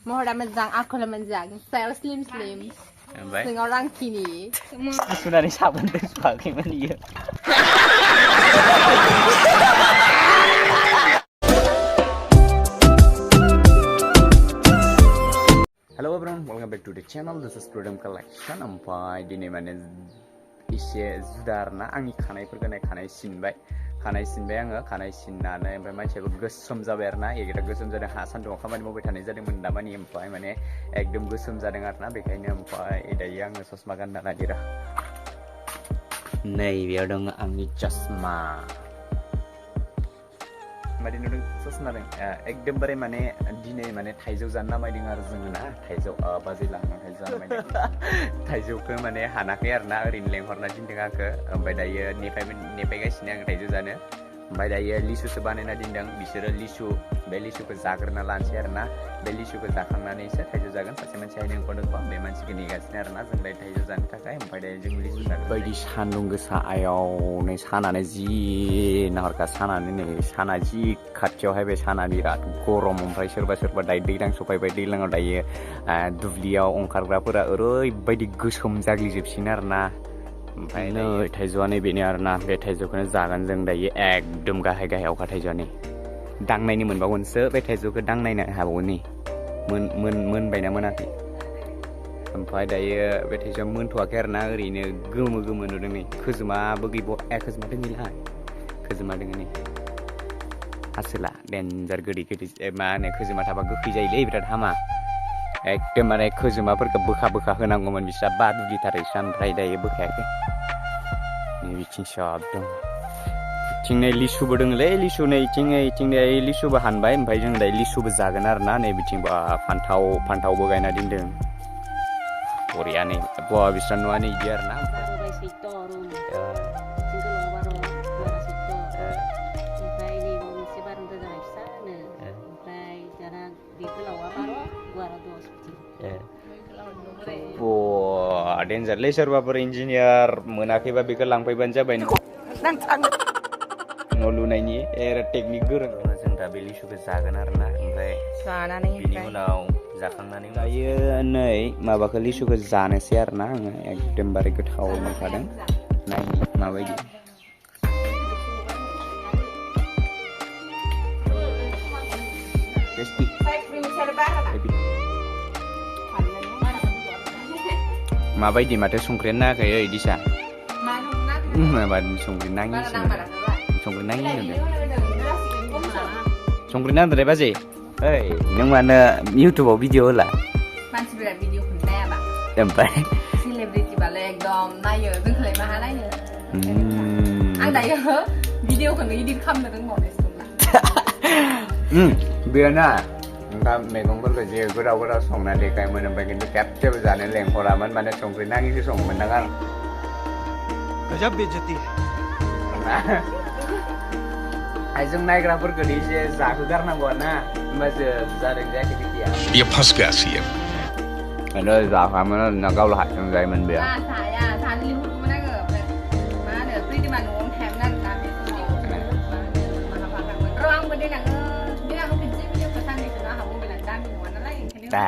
महरा मोजां आखला मोजां सायाव स्लिम सिङाव रांखिनि सुनानै साबोनजों सुवाखैमोन इयो Hello everyone, welcome back to the channel. This is Freedom Collection. Ompay dini mane ise judarna आंनि खानायफोरखौ खानाय सिनबाय आङो खानाय सिननानै ओमफ्राय मानसियाबो गोसोम जाबाय आरोना एगेदा गोसोम जादों हा सान्दुंआव खामानि मावबाय थानाय जादोंमोन दामानि ओमफ्राय माने एकदम गोसोम जादों आरोना बेखायनो ओमफ्राय दायो आङो ससमा गानना नागिरा नै बेयाव दङ आंनि चसमा माने नुदों ससमा दं एकदमबारे माने दिनै माने थाइजौ जानो नामायदों आरो जोङो ना थाइजौ बाजै लांनो थाइजौ जानो नामायदों थाइजौखौ माने हानाखै आरोना ओरैनो लेंहरना दोनदों आंखौ ओमफ्राय दायो नेफायगासिनो आं थाइजौ जानो ओमफ्राय दायो लिसुसो बानायना दोनदों बिसोरो बे लिसुखौ जाग्रोना लानोसै आरोना बे लिसुखौ जाखांनानैसो थाइजौ जागोन सासे मानसिया लेंहरदोंबा बे मानसिखौ नेगासिनो आरोना जों दायो थाइजौ जानो थाखाय ओमफ्राय दायो जों लिसु जागोन बायदि सान्दुं गोसा आयाव नै सानानो जि नाहरखा सानानो नै साना जि खाथियावहाय बे साना बिराद गरम ओमफ्राय सोरबा दायो दैज्लां सफायबाय दैज्लाङाव दायो दुब्लियाव ओंखारग्राफोरा ओरैबायदि गोसोम जाग्लिजोबसिन आरोना ओमफ्राय नै थाइजौआ नैबेनो आरोना बे थाइजौखौनो जागोन जों दायो एकदम गाहायावखा थाइजौआ नै दांनायनो मोनबावगोनसो बे थाइजौखौ दांनायनो हाबावो नै मोनबायना मोनाखै ओमफ्राय दायो बे थाइजौआ मोनथ'वाखै आरोना ओरैनो गोमो नुदों नै खोजोमाबो खोजोमा दङैलाय खोजोमा दङ नै आसोला देन्जार गोदै मा होनो खोजोमा थाबा गोखै जायोलै बिराद हामा एकदमबारे खोजोमाफोरखौ बोखा होनांगौमोन बिस्रा बादुलिथारैसो ओमफ्राय दायो बोखायाखै नै बिथिं सब दं बिथिं नै लिसुबो दङलै लिसु नै इथिं लिसुबो हानबाय ओमफ्राय जों दायो लिसुबो जागोन आरोना नै बिथिंबा फान्थावबो गायना दोनदों बरिया नै बिस्रा न'आ नै इदि आरोना डेन्जारलै सोरबाफोर इन्जिनियार मोनाखैबा बेखौ लांफैबानो जाबाय न' लुनायनि टेकनिक गोरों जों दा बे लिसुखौ जागोन आरोना ओमफ्राय बिनि उनाव जाखांनानै दायो नै माबाखौ लिसुखौ जानोसै आरोना आङो एकदमबारे गोथाव मोनखादों नायनि माबायदि माबायदि माथो संख्रियानो नाङाखै ओइ दिसा माबा संख्रि नाङिसो संख्रि नाङि होनदों संख्रि नांदोंलै बाजै ओइ नों मानो इउटुबाव भिडिअ होला मानसिफोरा भिडिअखौ नायाबा ओमफ्राय सेलेब्रिटिबालाय एकदम नायो जोंखौलाय माहा नायनो आं दायो भिडिअखौनो इडिट खालामनो रोंबावनायसो बेयो ना ओंखाम मैगंफोरखौ जे गोदाव संना देखायोमोन ओमफ्राय खिन्थु खेबसेबो जानो लेंहरामोन माने संख्रि नाङिसो सङोमोन दां आं गजब बेइज्जती जों नायग्राफोरखौ एसे जाहोगारनांगौ आरोना होमबासो जादों जायाखै बिदिया बियो फस गासियो आरो जाखामोन आरोना गावल' हारसिं जायोमोन बेयो जानो लिंहरगौमोन आङो ओमफ्राय मा होनो प्रिटिमा न'आवनो थायोमोन आरोना बे समाव आंबो देनाङो खेबसे भिडिअखौ साननैसो आंहा मबाइलानो दामि नङा नालाय ओंखायनो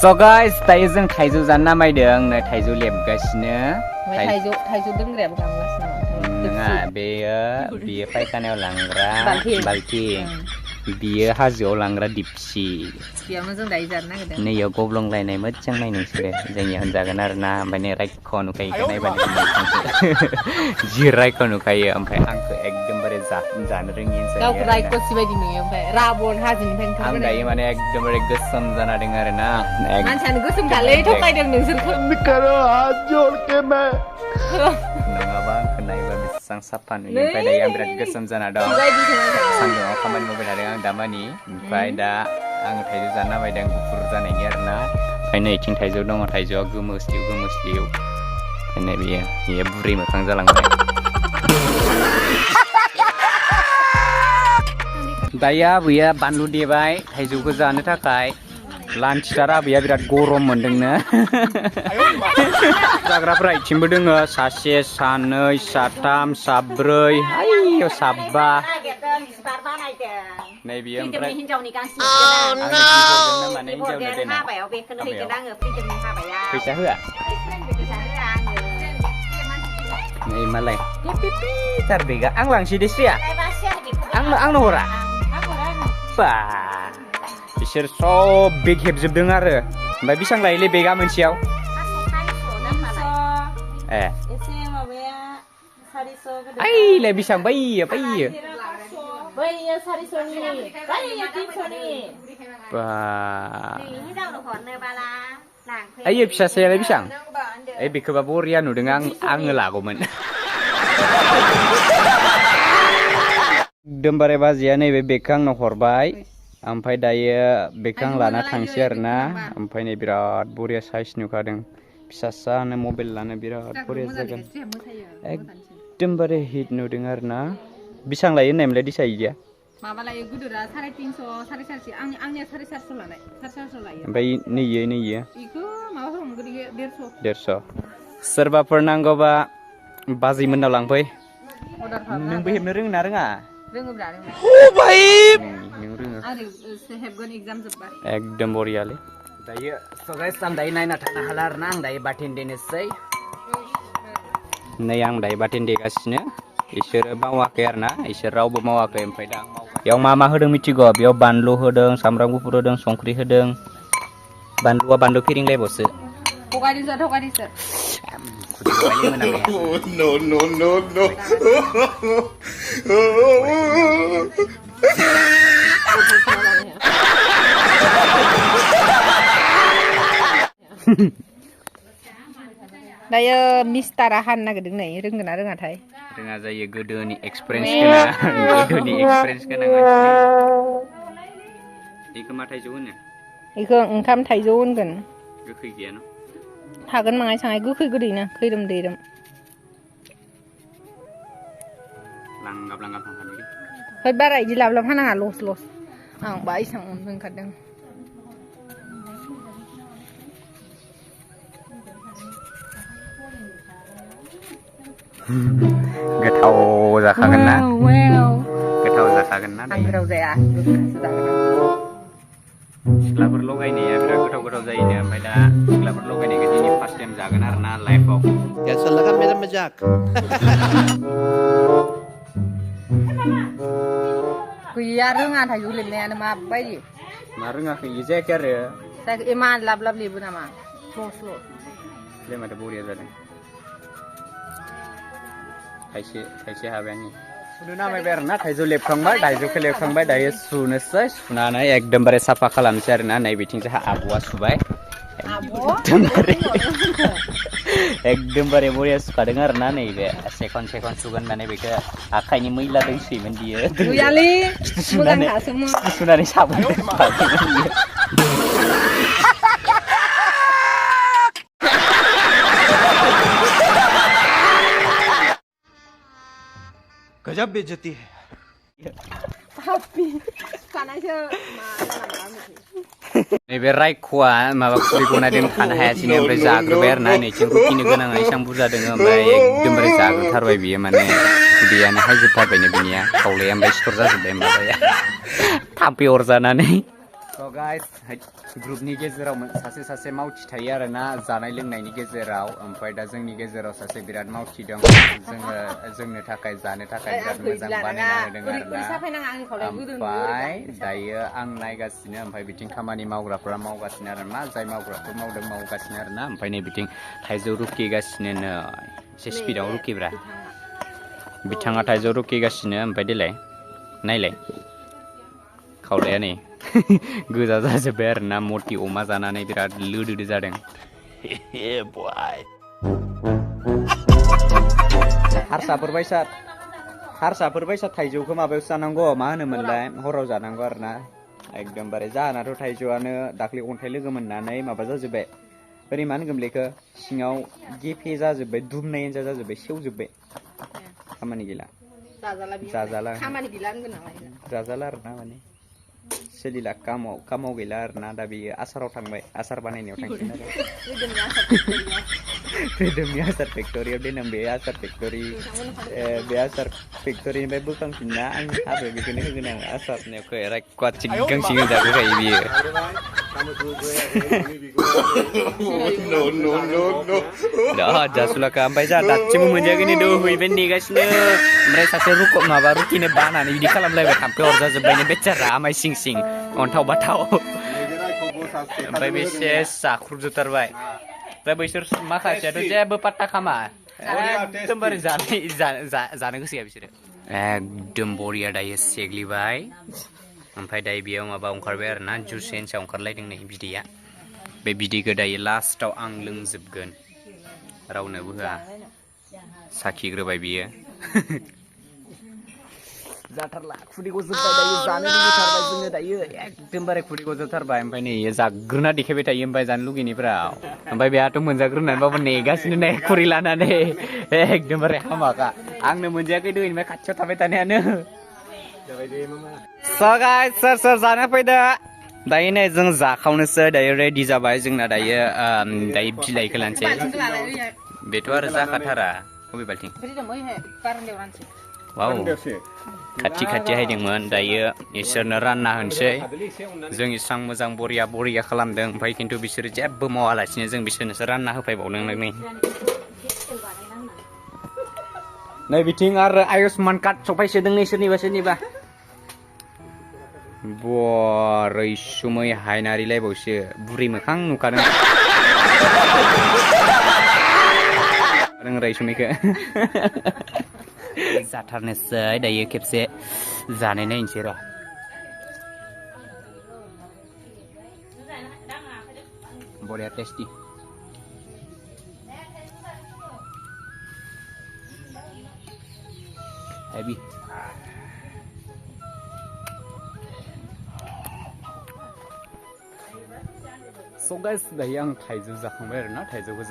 स' गाइस दायो जों थाइजौ जानो नामायदों नै थाइजौ लेबगासिनो थाइजौ दोनग्रायाबो गांगासिनो नङा बेयो फायखानायाव लांग्रा बाल्थिं बियो हाजोआव लांग्रा दिपसि बेयावनो जों दायो जानो नागिरदों नैयाव गब्लंलायनाय मोजां नाय नोंसोरो जोंनिया होनजागोन आरोना ओमफ्राय नै रायख' नुखायो नायबानो जि रायख' नुखायो ओमफ्राय आंखौ एकदमबारे जानो रोङि गावखौ रायख'सि बायदि नुयो ओमफ्राय राबन हाजोनिफ्राय आं दायो माने एकदमबारे गोसोम जाना दं आरोना मानसियानो गोसोम खालै थगायदों नोंसोरखौ नङाबा आंखौ नायबा बेसेबां साफा नुयो ओमफ्राय दायो आं बिराद गोसोम जाना दं सान्दुङाव खामानि मावबाय थादों आं दामानि ओमफ्राय दा आङो थाइजौ जानो नामायदों गुफुर जानायनि आरोना ओमफ्राय नै इथिं थाइजौ दङ थाइजौआ गोमोस्लिउ ओमफ्राय बेयो बुरै मोखां जालांबाय दायो आबैया बानलु देबाय थाइजौखौ जानो थाखाय लान्चटार आबैया बिराद गरम मोनदोंनो जाग्राफोरा इथिंबो दोङो सासे सानै साथाम साब्रै आयौ साबा नै बियो ओमफ्राय हिनजावनि गांसे माने हिनजावनो देना हाबायाव बेखौनो हैगोन आङो फैगोननि हाबायाव फैसा होआ फैसा होआ आङो नै मालाय थार बेगा आं लांसै दे सिया आंनो हरा बा बिसोर सब बेग हेबजोबदों आरो ओमफ्राय बेसेबां लायोलै बेगा मोनसेयाव ए ओइलाय बेसेबां बैयो बैयो बैयो 400नि बैयो 300नि बा हिनजावनो हरनोबाला लांफै ओइ फिसासायालाय बेसेबां ओइ बेखौबा बरिया नुदों आङो लागौमोन एकदमबारे बाजैया नैबे बेगखौ आंनो हरबाय ओमफ्राय दायो बेगखौ आं लाना थांसै आरोना ओमफ्राय नै बिराद बरिया साइज नुखादों फिसासानो मबाइल लानो बिराद बरिया जागोन एकदमबारे हिट नुदों आरोना बेसेबां लायो होननायमोनलाय दिसा इदिया माबा लायो गुदुरा 350 450 आंनिया 450 लानाय 450 लायो ओमफ्राय नैयो इखौ माबाफोराव मोनगोन 150 सोरबाफोर नांगौबा बाजै मोननाव लांफै नोंबो हेबनो रोङो ना रोङा रोङोब्रा रोङो नों रोङो आं हेबगोन एगजाम जोब्बा एकदम बरियालै दायो गाइस आं दायो नायना थानो हाला आरोना आं दायो बाथोन देनोसै नै आं दायो बाथोन देगासिनो इसोरो मावाखै आरोना इसोर रावबो मावाखै ओमफ्राय दा आं मावबाय बेयाव मा होदों मिथिगौ बेयाव बानलु होदों सामब्राम गुफुर होदों संख्रि होदों बानलुआ बानलु फिरिंलायबावसो थगायदोंसो no दायो मिस्टारा हानो नागिरदों नै रोंगोन ना रोङाथाय रोङा जायो गोदोनि एक्सपिरियेन्स गोनां बेखौ मा थाइजौ होनो बेखौ ओंखाम थाइजौ होनगोन गोखै गैया न थागोन माङाय सांगाय गोखै गोदैनो खैरोम दैरोम लांगाब थांखानो है बारा इदि लाब फानाङा लस आं बा इसां ओंखारदों गोथाव जाखागोन ना गोथाव जाखागोन ना आं गोथाव जाया सिख्लाफोर लगायनाया बिराद गोथाव जायोनो ओमफ्राय दा सिख्लाफोर लगायनायखौ दिनै फार्स्ट टाइम जागोन आरो ना लाइफआव कैसा लगा मेरा मजाक गैया रोङा थाइजौ लिरनायानो माबायदि मा रोङाखै इयो जायाखै आरो इमान लाब लिबो नामा स्ल' बे माथो बरिया जादों खायसे हाबायानो सुनो नामायबाय आरो ना थाइजौ थाइजौखौ लेबखांबाय दायो सुनोसै सुनानै एकदमबारे साफा खालामनोसै आरो ना नै बिथिं जोंहा आब'आ सुबाय एकदमबारे बरिया सुखादों आरो ना नैबे सेकन्ड सुगोन माने बेखौ आखाइनि मैला दोंसोयोमोन बियो सुनानै साबोन गजब बेइज्जती है नैबे रायख'आ माबा खुदै गनायदों खानो हायासैनो ओमफ्राय जाग्रोबाय आरो ना नैथिं रुखिनो गोनाङा एसां बुरजा दङ ओमफ्राय एकदमबारे जाग्रोथारबाय बियो माने खुदैयानो हायजोबथारबायनो बिनिया खावलाया ओमफ्राय सिथर जाजोब्बाय माबाया थाम्फै अरजानानै गाइस ग्रुपनि गेजेराव सासे मावथि थायो आरो ना जानाय लोंनायनि गेजेराव ओमफ्राय दा जोंनि गेजेराव सासे बिराद मावथि दं जोंनो थाखाय जानो थाखाय बिराद मोजां बानायना होदों आरो ना ओमफ्राय दायो आं नायगासिनो ओमफ्राय बिथिं खामानि मावग्राफोरा मावगासिनो आरो मा जाय मावग्राफोर मावगासिनो आरो ना ओमफ्राय नै बिथिं थाइजौ रुखिगासिनो एसे स्पिडाव रुखिब्रा बिथाङा थाइजौ रुखिगासिनो ओमफ्राय देलाय नायलाय खावलाया नै गोजा जाजोब्बाय आरो ना मथि अमा जानानै बिराद लोदोदो जादों हारसाफोर बायसा थाइजौखौ माबायावसो जानांगौ मा होनोमोनलाय हराव जानांगौ आरो ना एकदमबारे जाहोनाथ' थाइजौआनो दाख्लै अन्थाइ लोगो मोननानै माबा जाजोब्बाय ओरै मा होनगोन बेखौ सिङाव गेफे जाजोब्बाय दुमनाय जाजोब्बाय सेवजोब्बाय खामानि गैला जाजाला आरो ना माने सोलिला कामाव गैला आरो ना दा बेयो आसाराव थांबाय आसार बानायनायाव थांसिगोन आरो रोदोमनि आसार फेक्ट'रियाव देनां बे आसार फेक्ट'रि बे आसार फेक्ट'रिनिफ्राय बोखांफिनना आंनि हाबायाव बेखौनो होगोन आं आसारनियाव रायख'वाथि गांसे होजागोखायो बियो जासुलाखा ओमफ्राय जोंहा दासिमबो मोनजायाखैनो दौहैबाय नेगासिनो ओमफ्राय सासे माबा रुटिनो बानानै बिदि खालामलायबाय थाम्फै अरजाजोब्बायनो बेचारा आमाय सिं सिं अन्थाव बाथाव ओमफ्राय बे सेस जाख्रुबजोबथारबाय ओमफ्राय बैसोर माखासेयाथ' जेबो पात्ता खामा एकदमबारे जानो गोसो गैया बिसोरो एकदम बरिया दायो सेग्लिबाय ओमफ्राय दायो बेयाव माबा ओंखारबाय आरो ना जुस सेन्सआव ओंखारलायदों नै बिदैया बे बिदैखौ दायो लास्टाव आं लोंजोबगोन रावनोबो होआ साखिग्रोबाय बियो जाथारला खुदै गजोबबाय दायो जानो लुगैथारबाय जोङो दायो एकदमबारे खुदै गजोबथारबाय ओमफ्राय नै जाग्रोना देखायबाय थायो ओमफ्राय जानो लुगैनायफ्राव ओमफ्य बेहाथ' मोनजाग्रोनानैबाबो नेगासिनो नै खुरै लानानै एकदमबारे हामाखा आंनो मोनजायाखै दैनिफ्राय खाथियाव थाबाय थानायानो सोर जानो फैदो दायो नै जों जाखावनोसै दायो रेडि जाबाय जोंना दायो बिलाइखौ लानोसै बेथ' आरो जाखाथारा बबे बाल्थिं वाव खाथि हायदोंमोन दायो इसोरनो रानना होनोसै जों इसां मोजां बरिया खालामदों ओमफ्राय खिन्थु बिसोरो जेबो मावालासिनो जों बिसोरनोसो रानना होफैबावदों नै बिथिं आरो आयुष्मान कार्ड सफायसोदों नै सोरनिबा रैसुमै हायनारिलायबावसो बुरि मोखां नुखादों नों रैसुमैखौ जाथारनोसै दायो खेबसे जानाय नायनोसै र' बरिया टेस्टि हेभि स' गाइस दायो आं थाइजौ जाखांबाय आरो ना थाइजौखौ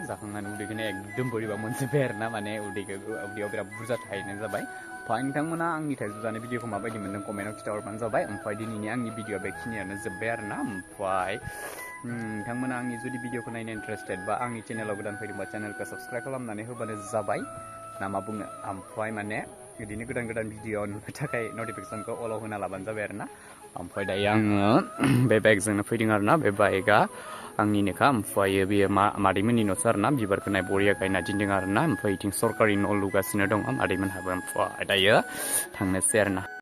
जाखांनानै उदैखौनो एकदम बोरैबा मोनजोब्बाय आरो ना माने उदैयाव बिराद बुरजा थाहैनाय जाबाय ओमफ्राय नोंथांमोना आंनि थाइजौ जानाय भिडिअखौ माबायदि मोन्दों कमेन्टआव खिन्थाहरबानो जाबाय ओमफ्राय दिनैनि आंनि भिडिअआ बेखिनियानो जोब्बाय आरो ना ओमफ्राय नोंथांमोना आंनि जुदि भिडिअखौ नायनो इन्टारेस्टेड बा आंनि चेनेलाव गोदान फैदोंबा चेनेलखौ साबस्क्राइब खालामनानै होबानो जाबाय ना मा बुंनो ओमफ्राय माने बिदिनो गोदान भिडिअ नुनो थाखाय नटिफिकेसनखौ अलाव होना लाबानो जाबाय आरो ना ओमफ्राय दायो आङो बे बाइकजोंनो फैदों आरो ना बे बाइकआ आंनिनोखा ओमफ्राय बेयो मादैमोननि न'सो आरो ना बिबारखौ नाय बरिया गायना दोनदों आरो ना ओमफ्राय बिथिं सरकारि न' लुगासिनो दङ मादैमोनहाबो ओमफ्राय दायो थांनोसै आरो ना